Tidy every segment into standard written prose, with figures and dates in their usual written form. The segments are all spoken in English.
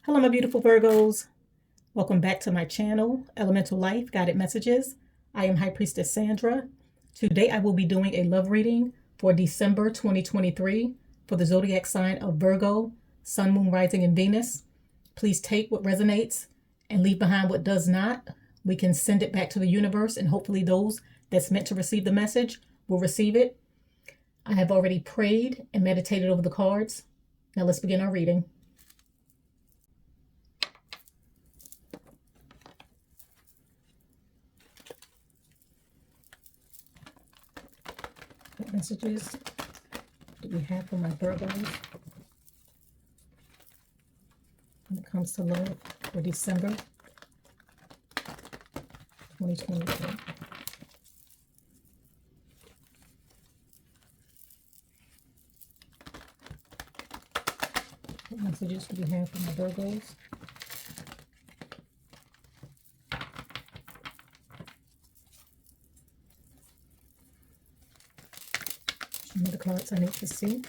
Hello, my beautiful Virgos. Welcome back to my channel, Elemental Life Guided Messages. I am High Priestess Sandra. Today I will be doing a love reading for December 2023 for the zodiac sign of Virgo, Sun, Moon, Rising, and Venus. Please take what resonates and leave behind what does not. We can send it back to the universe, and hopefully those that's meant to receive the message will receive it. I have already prayed and meditated over the cards. Now let's begin our reading. What messages do we have for my Virgos when it comes to love for December 2023? What messages do we have for my Virgos? Show me the cards I need to see.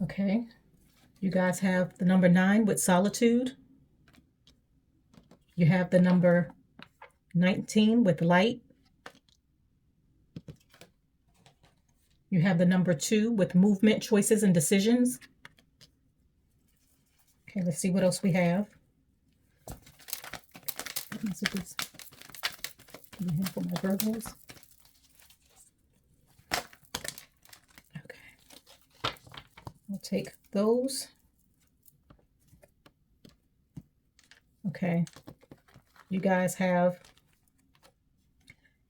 Okay, you guys have the number 9 with solitude. You have the number 19 with light. You have the number 2 with movement, choices, and decisions. Okay, let's see what else we have. What messages do we have for my Virgos? Okay, I'll take those. Okay, you guys have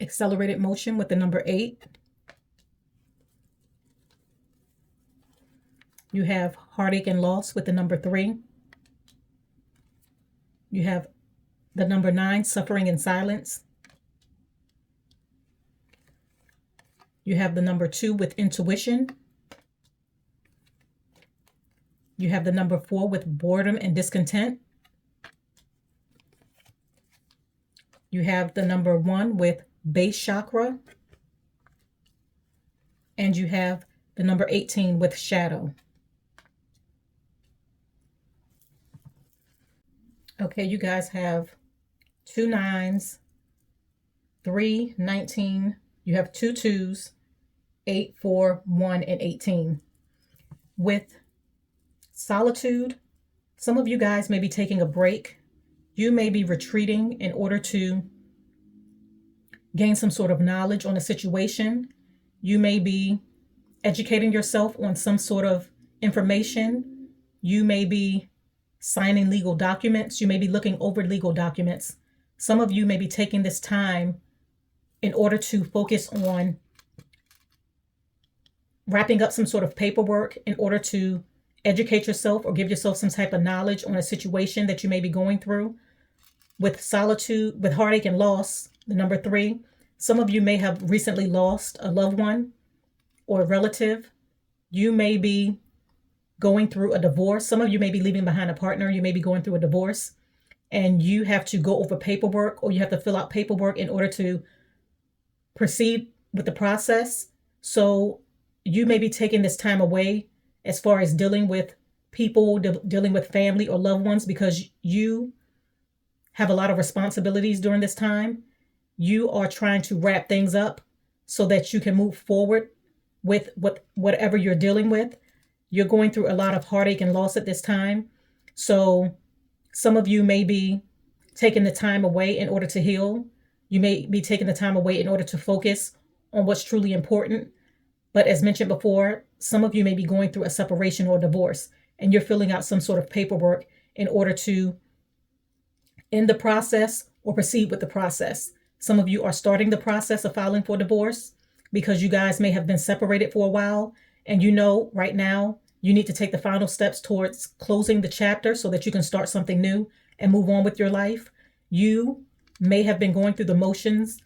accelerated motion with the number 8. You have heartache and loss with the number 3. You have the number 9, suffering in silence. You have the number 2 with intuition. You have the number 4 with boredom and discontent. You have the number 1 with base chakra. And you have the number 18 with shadow. Okay, you guys have 2 9s, 3, 19. You have 2 2s, 8, 4, 1, and 18. With solitude, some of you guys may be taking a break. You may be retreating in order to gain some sort of knowledge on a situation. You may be educating yourself on some sort of information. You may be signing legal documents. You may be looking over legal documents. Some of you may be taking this time in order to focus on wrapping up some sort of paperwork in order to educate yourself or give yourself some type of knowledge on a situation that you may be going through. With solitude, with heartache and loss, the number 3, some of you may have recently lost a loved one or a relative. You may be going through a divorce. Some of you may be leaving behind a partner. You may be going through a divorce and you have to go over paperwork, or you have to fill out paperwork in order to proceed with the process. So you may be taking this time away as far as dealing with people, dealing with family or loved ones, because you have a lot of responsibilities during this time. You are trying to wrap things up so that you can move forward with whatever you're dealing with. You're going through a lot of heartache and loss at this time. So some of you may be taking the time away in order to heal. You may be taking the time away in order to focus on what's truly important. But as mentioned before, some of you may be going through a separation or divorce, and you're filling out some sort of paperwork in order to end the process or proceed with the process. Some of you are starting the process of filing for divorce because you guys may have been separated for a while, and you know right now you need to take the final steps towards closing the chapter so that you can start something new and move on with your life. You may have been going through the motions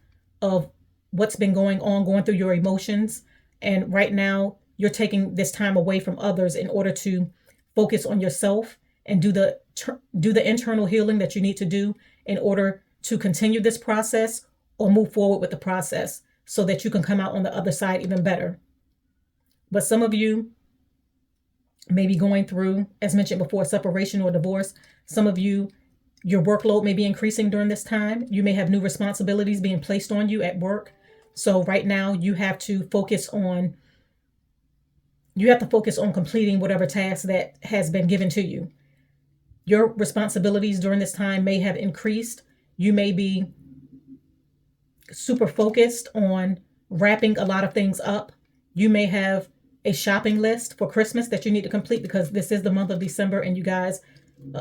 of what's been going on, going through your emotions, and right now you're taking this time away from others in order to focus on yourself and do the internal healing that you need to do in order to continue this process or move forward with the process so that you can come out on the other side even better. But some of you may be going through, as mentioned before, separation or divorce. Some of you, your workload may be increasing during this time. You may have new responsibilities being placed on you at work. So right now you have to focus on completing whatever task that has been given to you. Your responsibilities during this time may have increased. You may be super focused on wrapping a lot of things up. You may have a shopping list for Christmas that you need to complete because this is the month of December and you guys,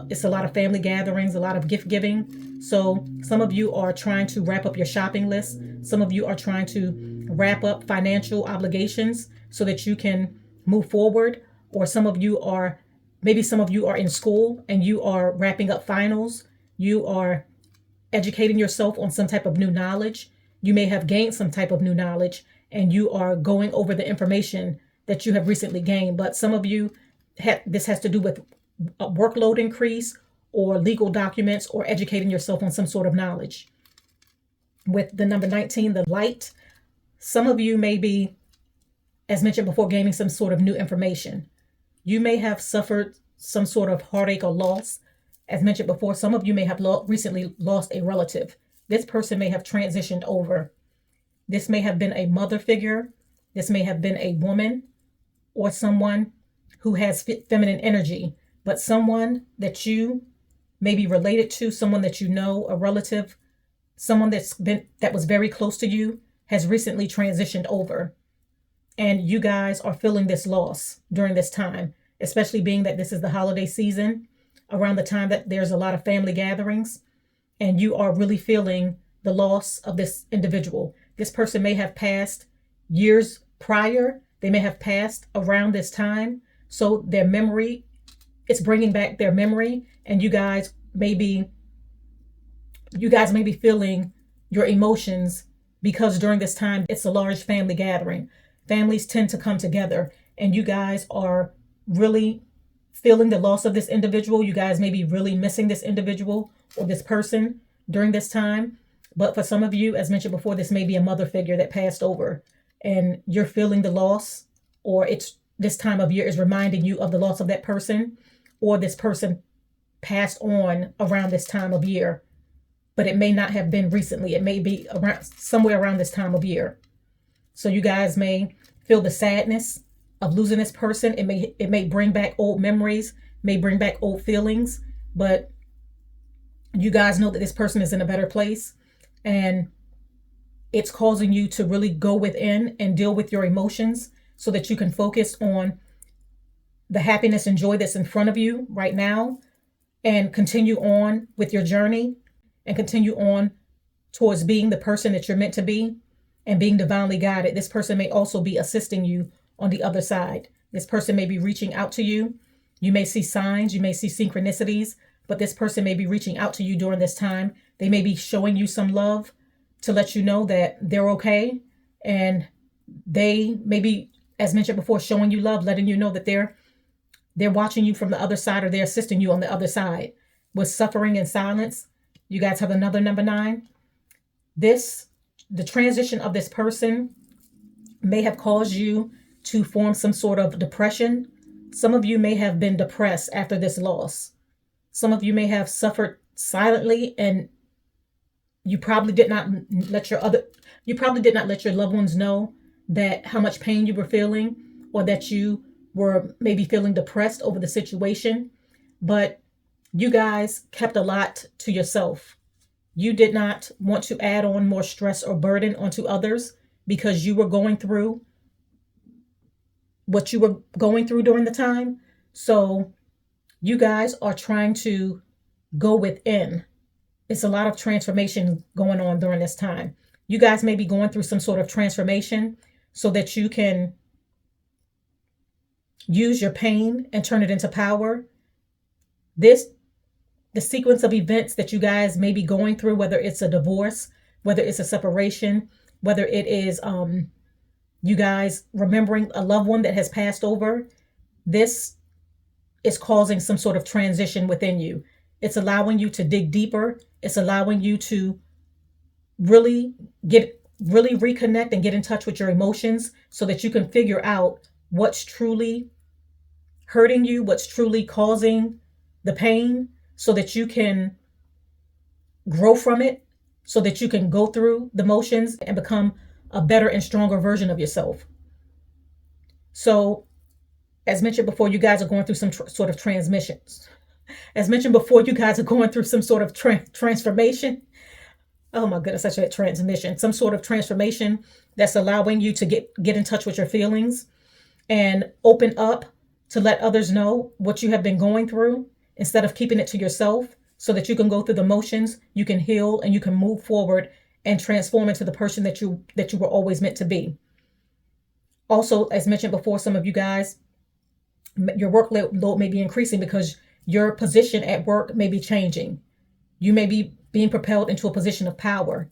it's a lot of family gatherings, a lot of gift giving. So some of you are trying to wrap up your shopping list. Some of you are trying to wrap up financial obligations so that you can move forward. Or some of you are in school and you are wrapping up finals. You are educating yourself on some type of new knowledge. You may have gained some type of new knowledge and you are going over the information that you have recently gained. But some of you, this has to do with a workload increase or legal documents or educating yourself on some sort of knowledge. With the number 19, the light, some of you may be, as mentioned before, gaining some sort of new information. You may have suffered some sort of heartache or loss. As mentioned before, some of you may have recently lost a relative. This person may have transitioned over. This may have been a mother figure. This may have been a woman or someone who has feminine energy, but someone that you may be related to, someone that you know, a relative, someone that was very close to you has recently transitioned over. And you guys are feeling this loss during this time, especially being that this is the holiday season, around the time that there's a lot of family gatherings, and you are really feeling the loss of this individual. This person may have passed years prior. They may have passed around this time. So their memory, it's bringing back their memory, and you guys may be feeling your emotions because during this time, it's a large family gathering. Families tend to come together, and you guys are really feeling the loss of this individual. You guys may be really missing this individual or this person during this time. But for some of you, as mentioned before, this may be a mother figure that passed over and you're feeling the loss, or it's this time of year is reminding you of the loss of that person, or this person passed on around this time of year, but it may not have been recently. It may be around somewhere around this time of year. So you guys may feel the sadness of losing this person. It may bring back old memories, may bring back old feelings, but you guys know that this person is in a better place, and it's causing you to really go within and deal with your emotions so that you can focus on the happiness and joy that's in front of you right now and continue on with your journey and continue on towards being the person that you're meant to be and being divinely guided. This person may also be assisting you on the other side. This person may be reaching out to you. You may see signs, you may see synchronicities, but this person may be reaching out to you during this time. They may be showing you some love to let you know that they're okay. And they may be, as mentioned before, showing you love, letting you know that they're watching you from the other side, or they're assisting you on the other side. With suffering and silence, you guys have another number 9. The transition of this person may have caused you to form some sort of depression. Some of you may have been depressed after this loss. Some of you may have suffered silently, and you probably did not let your loved ones know that how much pain you were feeling, or that you were maybe feeling depressed over the situation. But you guys kept a lot to yourself. You did not want to add on more stress or burden onto others because you were going through what you were going through during the time. So you guys are trying to go within. It's a lot of transformation going on during this time. You guys may be going through some sort of transformation so that you can use your pain and turn it into power. The sequence of events that you guys may be going through, whether it's a divorce, whether it's a separation, whether it is you guys remembering a loved one that has passed over, this is causing some sort of transition within you. It's allowing you to dig deeper. It's allowing you to really reconnect and get in touch with your emotions so that you can figure out what's truly hurting you, what's truly causing the pain, so that you can grow from it, so that you can go through the motions and become a better and stronger version of yourself. So, as mentioned before, you guys are going through some sort of transmissions. As mentioned before, you guys are going through some sort of transformation. Oh my goodness, such a transmission. Some sort of transformation that's allowing you to get in touch with your feelings and open up to let others know what you have been going through instead of keeping it to yourself, so that you can go through the motions, you can heal, and you can move forward and transform into the person that you were always meant to be. Also, as mentioned before, some of you guys, your workload may be increasing because your position at work may be changing. You may be being propelled into a position of power.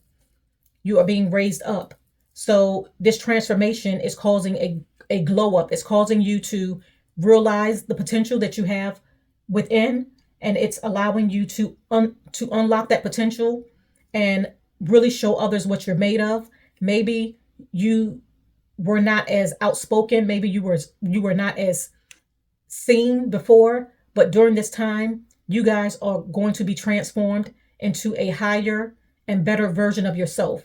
You are being raised up. So this transformation is causing a glow up. It's causing you to realize the potential that you have within, and it's allowing you to unlock that potential and really show others what you're made of. Maybe you were not as outspoken. Maybe you were not as seen before, but during this time, you guys are going to be transformed into a higher and better version of yourself.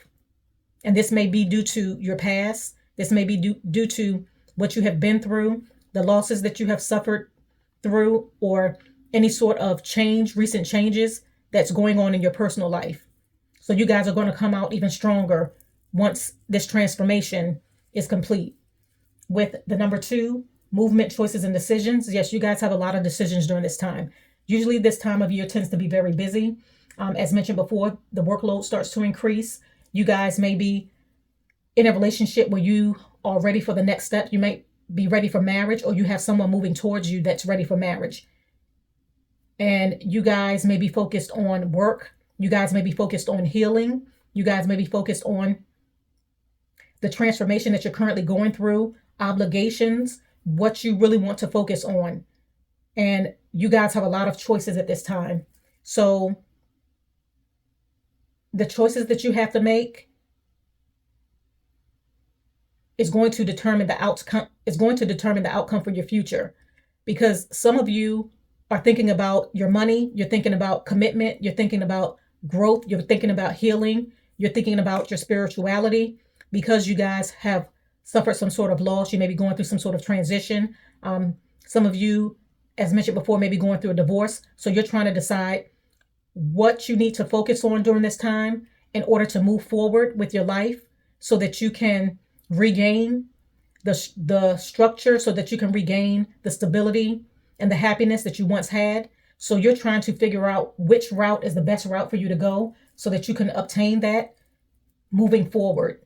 And this may be due to your past. This may be due to what you have been through, the losses that you have suffered through, or any sort of recent changes that's going on in your personal life. So you guys are going to come out even stronger once this transformation is complete. With the number 2, movement, choices, and decisions. Yes, you guys have a lot of decisions during this time. Usually this time of year tends to be very busy. As mentioned before, the workload starts to increase. You guys may be in a relationship where you are ready for the next step. You may be ready for marriage, or you have someone moving towards you that's ready for marriage. And you guys may be focused on work. You guys may be focused on healing. You guys may be focused on the transformation that you're currently going through, obligations, what you really want to focus on. And you guys have a lot of choices at this time. So the choices that you have to make is going to determine the outcome for your future. Because some of you are thinking about your money, you're thinking about commitment, you're thinking about growth, you're thinking about healing, you're thinking about your spirituality, because you guys have suffered some sort of loss. You may be going through some sort of transition. Some of you, as mentioned before, may be going through a divorce. So you're trying to decide what you need to focus on during this time in order to move forward with your life, so that you can regain the structure, so that you can regain the stability and the happiness that you once had. So you're trying to figure out which route is the best route for you to go, so that you can obtain that moving forward.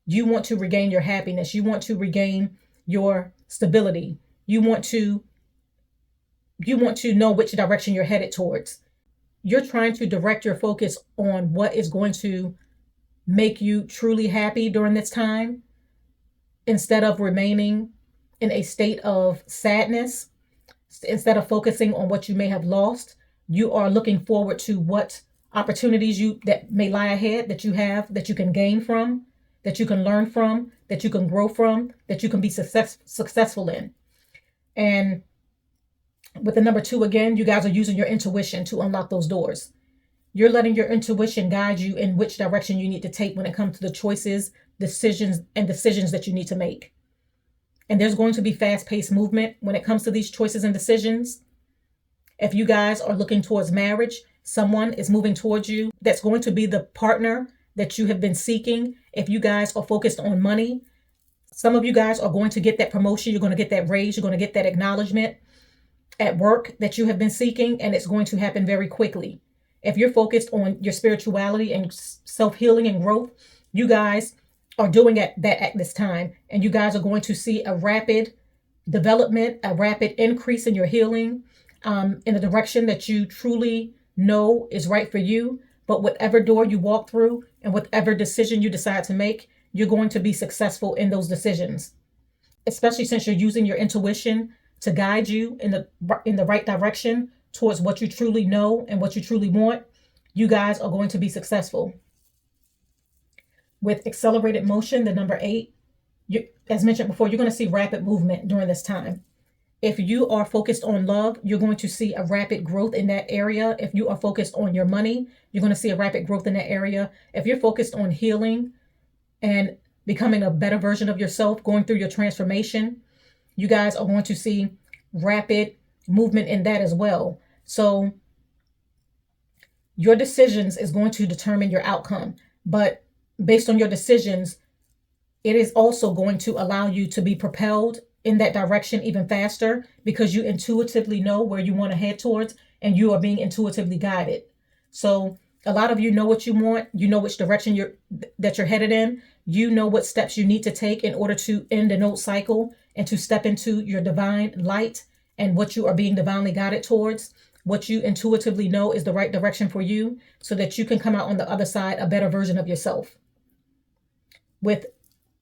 You want to regain your happiness. You want to regain your stability. You want to know which direction you're headed towards. You're trying to direct your focus on what is going to make you truly happy during this time, instead of remaining in a state of sadness. Instead of focusing on what you may have lost, you are looking forward to what opportunities that may lie ahead, that you have, that you can gain from, that you can learn from, that you can grow from, that you can be successful in. And with the number 2, again, you guys are using your intuition to unlock those doors. You're letting your intuition guide you in which direction you need to take when it comes to the choices, decisions that you need to make. And there's going to be fast-paced movement when it comes to these choices and decisions. If you guys are looking towards marriage, someone is moving towards you that's going to be the partner that you have been seeking. If you guys are focused on money, some of you guys are going to get that promotion. You're going to get that raise. You're going to get that acknowledgement at work that you have been seeking, and it's going to happen very quickly. If you're focused on your spirituality and self-healing and growth, you guys are doing that at this time, and you guys are going to see a rapid development, a rapid increase in your healing, in the direction that you truly know is right for you. But whatever door you walk through and whatever decision you decide to make, you're going to be successful in those decisions, especially since you're using your intuition to guide you in the right direction towards what you truly know and what you truly want, you guys are going to be successful. With accelerated motion, the number 8, as mentioned before, you're going to see rapid movement during this time. If you are focused on love, you're going to see a rapid growth in that area. If you are focused on your money, you're going to see a rapid growth in that area. If you're focused on healing and becoming a better version of yourself, going through your transformation, you guys are going to see rapid movement in that as well. So your decisions is going to determine your outcome. But based on your decisions, it is also going to allow you to be propelled in that direction even faster, because you intuitively know where you want to head towards and you are being intuitively guided. So a lot of you know what you want, you know which direction you're headed in, you know what steps you need to take in order to end an old cycle and to step into your divine light and what you are being divinely guided towards, what you intuitively know is the right direction for you, so that you can come out on the other side a better version of yourself. With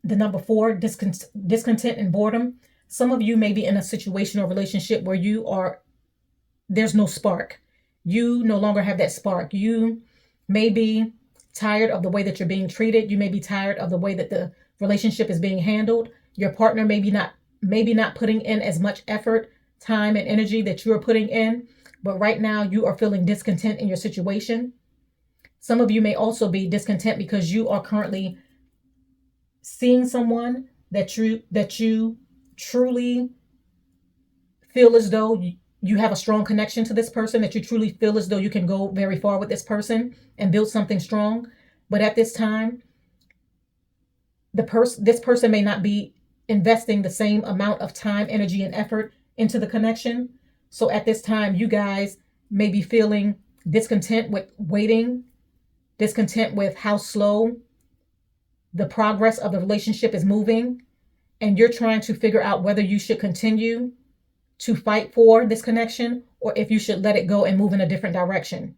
the number 4, discontent and boredom. Some of you may be in a situation or relationship where there's no spark. You no longer have that spark. You may be tired of the way that you're being treated. You may be tired of the way that the relationship is being handled. Your partner may be not putting in as much effort, time, and energy that you are putting in. But right now you are feeling discontent in your situation. Some of you may also be discontent because you are currently seeing someone that you truly feel as though you have a strong connection to this person, that you truly feel as though you can go very far with this person and build something strong. But at this time, this person may not be investing the same amount of time, energy, and effort into the connection. So at this time, you guys may be feeling discontent with waiting, discontent with how slow the progress of the relationship is moving, and you're trying to figure out whether you should continue to fight for this connection or if you should let it go and move in a different direction.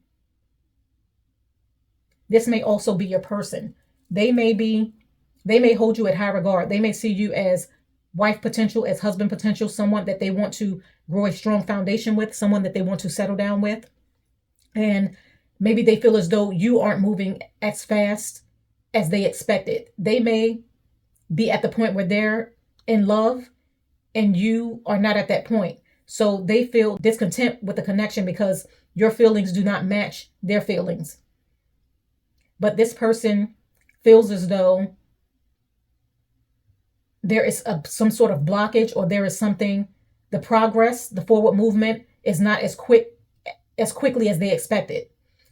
This may also be your person. They may hold you at high regard. They may see you as wife potential, as husband potential, someone that they want to grow a strong foundation with, someone that they want to settle down with. And maybe they feel as though you aren't moving as fast as they expected. They may be at the point where they're in love and you are not at that point. So they feel discontent with the connection because your feelings do not match their feelings. But this person feels as though there is some sort of blockage, or there is something, the progress, the forward movement is not as quickly as they expected.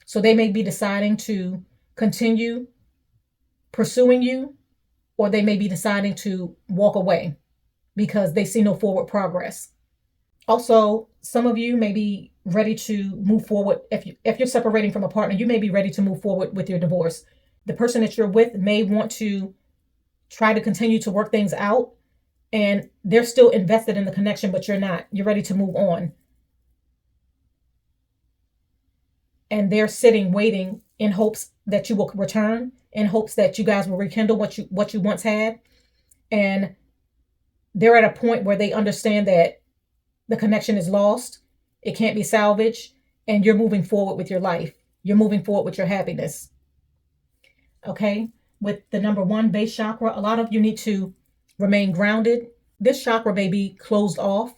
So they may be deciding to continue pursuing you, or they may be deciding to walk away because they see no forward progress. Also, some of you may be ready to move forward. If you're separating from a partner, you may be ready to move forward with your divorce. The person that you're with may want to try to continue to work things out, and they're still invested in the connection, but you're not. You're ready to move on. And they're sitting, waiting in hopes that you will return, in hopes that you guys will rekindle what you once had. And they're at a point where they understand that the connection is lost. It can't be salvaged. And you're moving forward with your life. You're moving forward with your happiness. Okay. With the number 1, base chakra, a lot of you need to remain grounded. This chakra may be closed off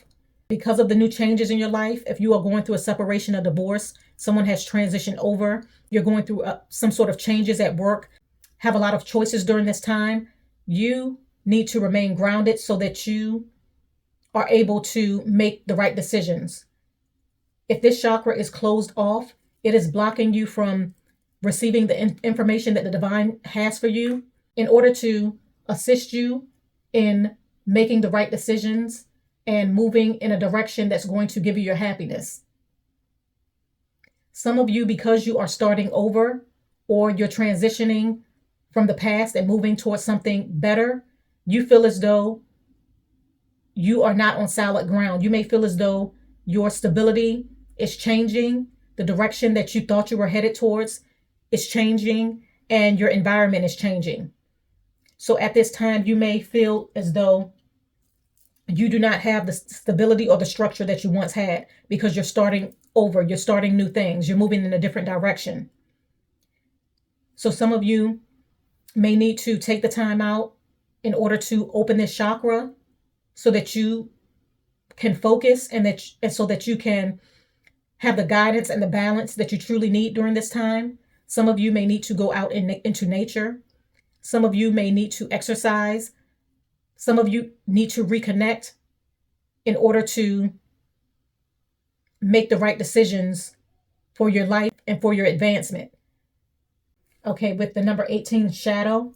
because of the new changes in your life. If you are going through a separation, a divorce, someone has transitioned over, you're going through some sort of changes at work, have a lot of choices during this time, you need to remain grounded so that you are able to make the right decisions. If this chakra is closed off, it is blocking you from receiving the information that the divine has for you in order to assist you in making the right decisions and moving in a direction that's going to give you your happiness. Some of you, because you are starting over or you're transitioning from the past and moving towards something better, you feel as though you are not on solid ground. You may feel as though your stability is changing, the direction that you thought you were headed towards is changing, and your environment is changing. So at this time, you may feel as though you do not have the stability or the structure that you once had because you're starting over. You're starting new things. You're moving in a different direction. So some of you may need to take the time out in order to open this chakra so that you can focus and so that you can have the guidance and the balance that you truly need during this time. Some of you may need to go out into nature. Some of you may need to exercise. Some of you need to reconnect in order to make the right decisions for your life and for your advancement. Okay, with the number 18 shadow,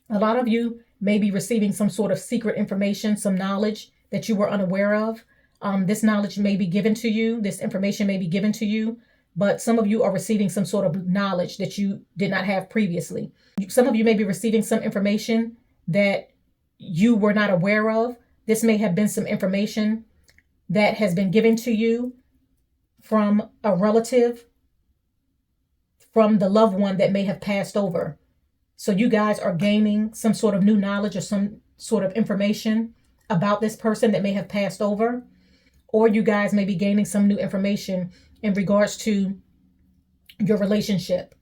a lot of you may be receiving some sort of secret information, some knowledge that you were unaware of. This knowledge may be given to you. This information may be given to you, but some of you are receiving some sort of knowledge that you did not have previously. Some of you may be receiving some information that you were not aware of. This may have been some information that has been given to you from a relative, from the loved one that may have passed over. So you guys are gaining some sort of new knowledge or some sort of information about this person that may have passed over, or you guys may be gaining some new information in regards to your relationship.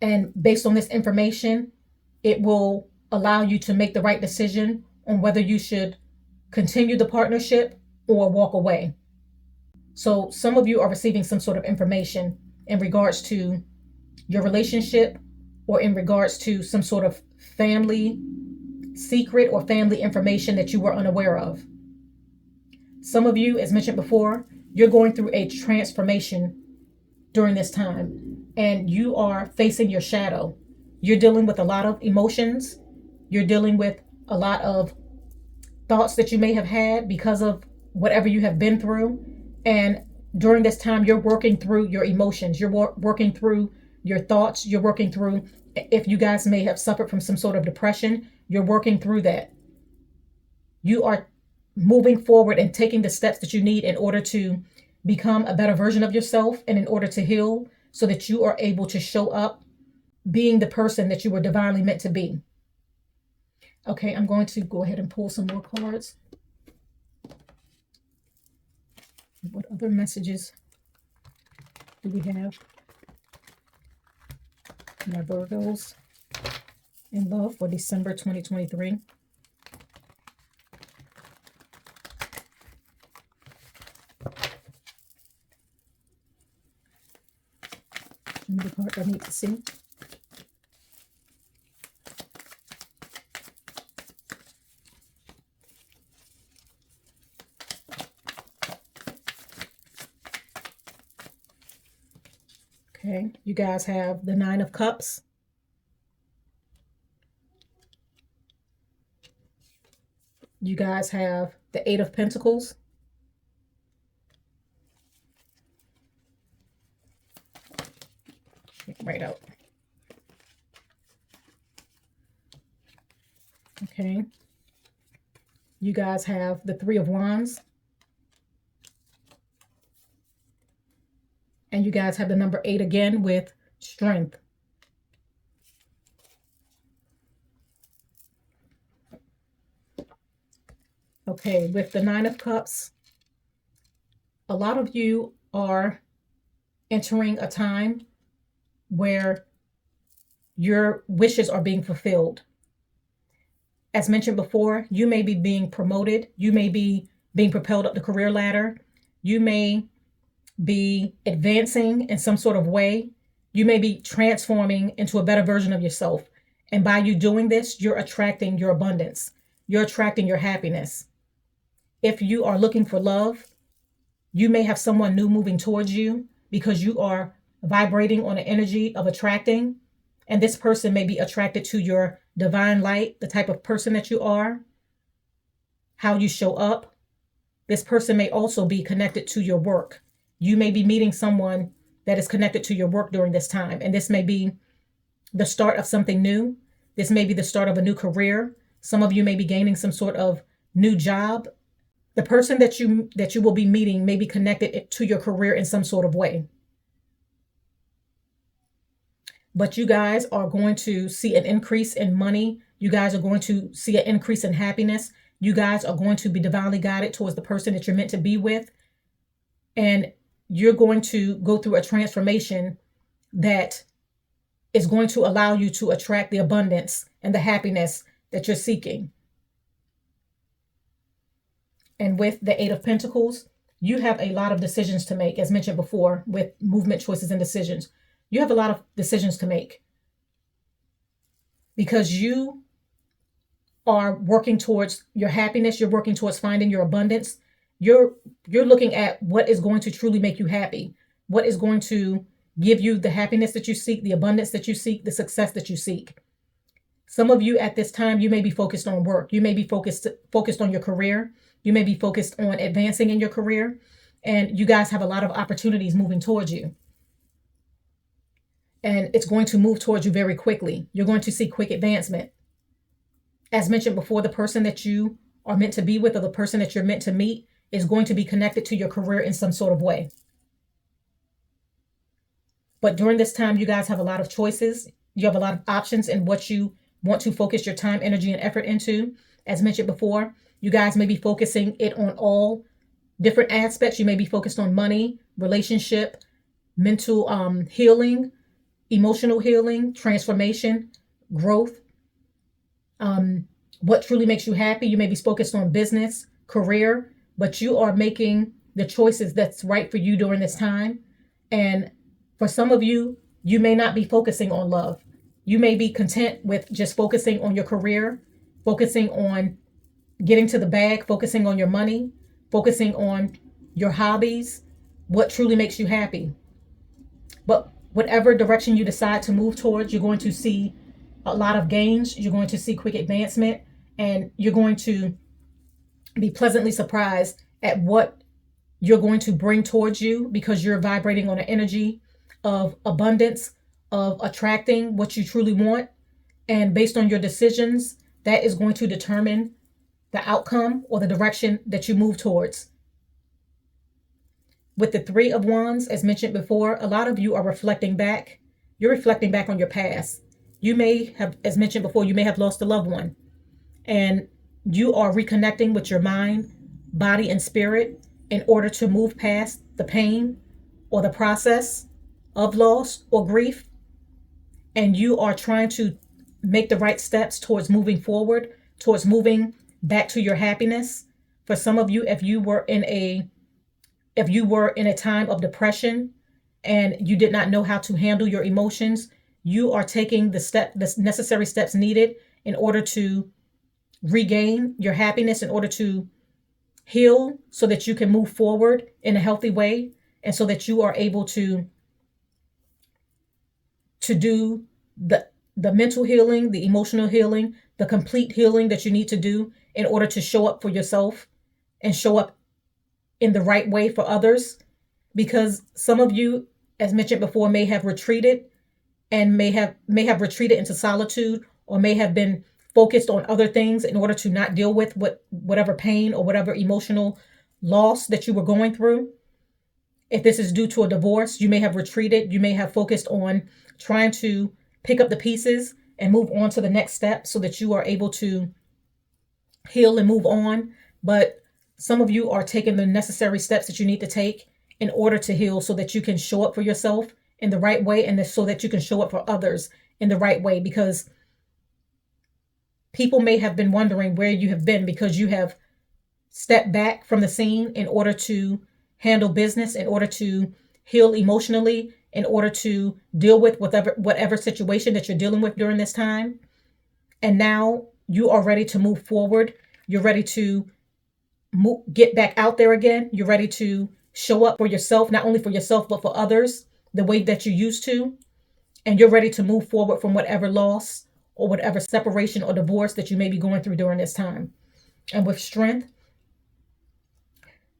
And based on this information, it will allow you to make the right decision on whether you should continue the partnership or walk away. So some of you are receiving some sort of information in regards to your relationship or in regards to some sort of family secret or family information that you were unaware of. Some of you, as mentioned before, you're going through a transformation during this time, and you are facing your shadow. You're dealing with a lot of emotions. You're dealing with a lot of thoughts that you may have had because of whatever you have been through. And during this time, you're working through your emotions. You're working through your thoughts. You're working through, if you guys may have suffered from some sort of depression, you're working through that. You are moving forward and taking the steps that you need in order to become a better version of yourself and in order to heal so that you are able to show up being the person that you were divinely meant to be. Okay, I'm going to go ahead and pull some more cards. What other messages do we have? My Virgos in love for December 2023. Another part I need to see. Okay, you guys have the 9 of Cups. You guys have the 8 of Pentacles. Right out. Okay. You guys have the 3 of Wands. And you guys have the number 8 again with strength. Okay, with the 9 of Cups, a lot of you are entering a time where your wishes are being fulfilled. As mentioned before, you may be being promoted. You may be being propelled up the career ladder. You may be advancing in some sort of way. You may be transforming into a better version of yourself. And by you doing this, you're attracting your abundance. You're attracting your happiness. If you are looking for love, you may have someone new moving towards you because you are vibrating on an energy of attracting. And this person may be attracted to your divine light, the type of person that you are, how you show up. This person may also be connected to your work. You may be meeting someone that is connected to your work during this time. And this may be the start of something new. This may be the start of a new career. Some of you may be gaining some sort of new job. The person that you will be meeting may be connected to your career in some sort of way. But you guys are going to see an increase in money. You guys are going to see an increase in happiness. You guys are going to be divinely guided towards the person that you're meant to be with. And you're going to go through a transformation that is going to allow you to attract the abundance and the happiness that you're seeking. And with the Eight of Pentacles, you have a lot of decisions to make, as mentioned before, with movement, choices, and decisions. You have a lot of decisions to make because you are working towards your happiness. You're working towards finding your abundance. You're looking at what is going to truly make you happy, what is going to give you the happiness that you seek, the abundance that you seek, the success that you seek. Some of you at this time, you may be focused on work. You may be focused on your career. You may be focused on advancing in your career. And you guys have a lot of opportunities moving towards you. And it's going to move towards you very quickly. You're going to see quick advancement. As mentioned before, the person that you are meant to be with or the person that you're meant to meet is going to be connected to your career in some sort of way. But during this time, you guys have a lot of choices. You have a lot of options in what you want to focus your time, energy, and effort into. As mentioned before, you guys may be focusing it on all different aspects. You may be focused on money, relationship, mental healing, emotional healing, transformation, growth, what truly makes you happy. You may be focused on business, career, but you are making the choices that's right for you during this time. And for some of you, you may not be focusing on love. You may be content with just focusing on your career, focusing on getting to the bag, focusing on your money, focusing on your hobbies, what truly makes you happy. But whatever direction you decide to move towards, you're going to see a lot of gains. You're going to see quick advancement, and you're going to be pleasantly surprised at what you're going to bring towards you because you're vibrating on an energy of abundance, of attracting what you truly want. And based on your decisions, that is going to determine the outcome or the direction that you move towards. With the Three of Wands, as mentioned before, a lot of you are reflecting back. You're reflecting back on your past. You may have, as mentioned before, you may have lost a loved one. And you are reconnecting with your mind, body, and spirit in order to move past the pain or the process of loss or grief. And you are trying to make the right steps towards moving forward, towards moving back to your happiness. For some of you, if you were in a time of depression and you did not know how to handle your emotions, you are taking the necessary steps needed in order to regain your happiness, in order to heal so that you can move forward in a healthy way, and so that you are able to do the mental healing, the emotional healing, the complete healing that you need to do in order to show up for yourself and show up in the right way for others. Because some of you, as mentioned before, may have retreated and may have retreated into solitude, or may have been focused on other things in order to not deal with whatever pain or whatever emotional loss that you were going through. If this is due to a divorce, you may have retreated. You may have focused on trying to pick up the pieces and move on to the next step so that you are able to heal and move on. But some of you are taking the necessary steps that you need to take in order to heal so that you can show up for yourself in the right way, and so that you can show up for others in the right way. Because people may have been wondering where you have been, because you have stepped back from the scene in order to handle business, in order to heal emotionally, in order to deal with whatever situation that you're dealing with during this time. And now you are ready to move forward. You're ready to get back out there again. You're ready to show up for yourself, not only for yourself, but for others the way that you used to. And you're ready to move forward from whatever loss or whatever separation or divorce that you may be going through during this time. And with strength,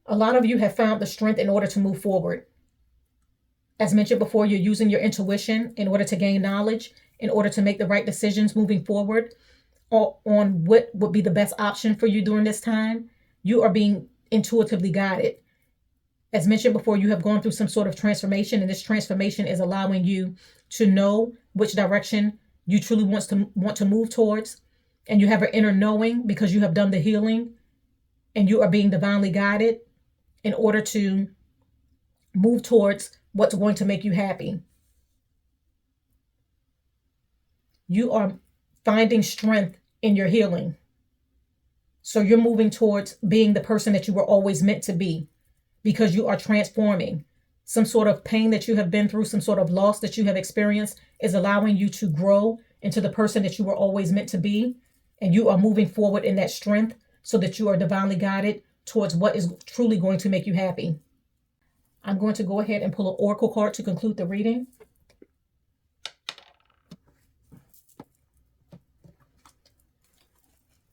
a lot of you have found the strength in order to move forward. As mentioned before, you're using your intuition in order to gain knowledge, in order to make the right decisions moving forward on what would be the best option for you during this time. You are being intuitively guided. As mentioned before, you have gone through some sort of transformation, and this transformation is allowing you to know which direction you truly want to move towards. And you have an inner knowing because you have done the healing, and you are being divinely guided in order to move towards what's going to make you happy. You are finding strength in your healing. So you're moving towards being the person that you were always meant to be, because you are transforming. Some sort of pain that you have been through, some sort of loss that you have experienced is allowing you to grow into the person that you were always meant to be. And you are moving forward in that strength so that you are divinely guided towards what is truly going to make you happy. I'm going to go ahead and pull an oracle card to conclude the reading.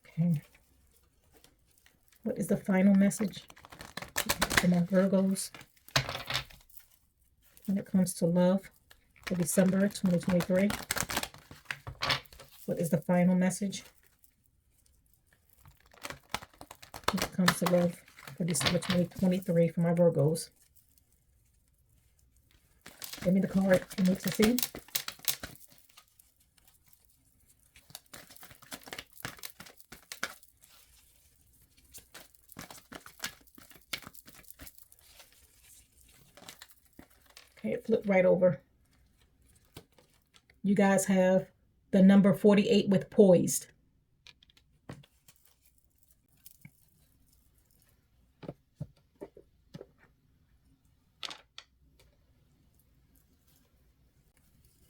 Okay. What is the final message for my Virgos when it comes to love for December 2023? What is the final message when it comes to love for December 2023 for my Virgos? Give me the card I need to see. Okay, it flipped right over. You guys have the number 48 with poised.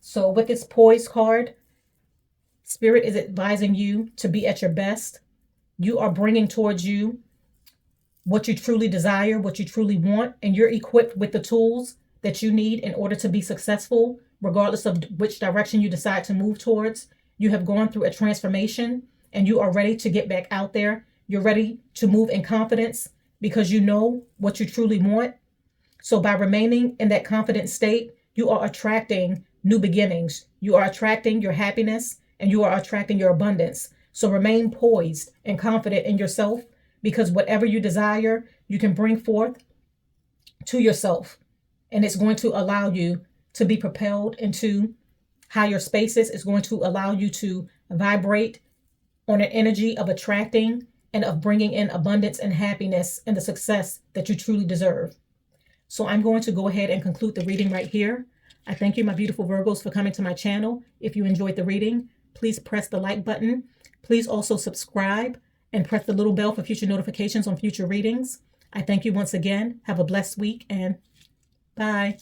So with this poise card, Spirit is advising you to be at your best. You are bringing towards you what you truly desire, what you truly want, and you're equipped with the tools that you need in order to be successful, regardless of which direction you decide to move towards. You have gone through a transformation and you are ready to get back out there. You're ready to move in confidence because you know what you truly want. So by remaining in that confident state, you are attracting new beginnings. You are attracting your happiness and you are attracting your abundance. So remain poised and confident in yourself, because whatever you desire, you can bring forth to yourself. And it's going to allow you to be propelled into higher spaces. It's going to allow you to vibrate on an energy of attracting and of bringing in abundance and happiness and the success that you truly deserve. So I'm going to go ahead and conclude the reading right here. I thank you, my beautiful Virgos, for coming to my channel. If you enjoyed the reading, please press the like button. Please also subscribe and press the little bell for future notifications on future readings. I thank you once again. Have a blessed week and bye.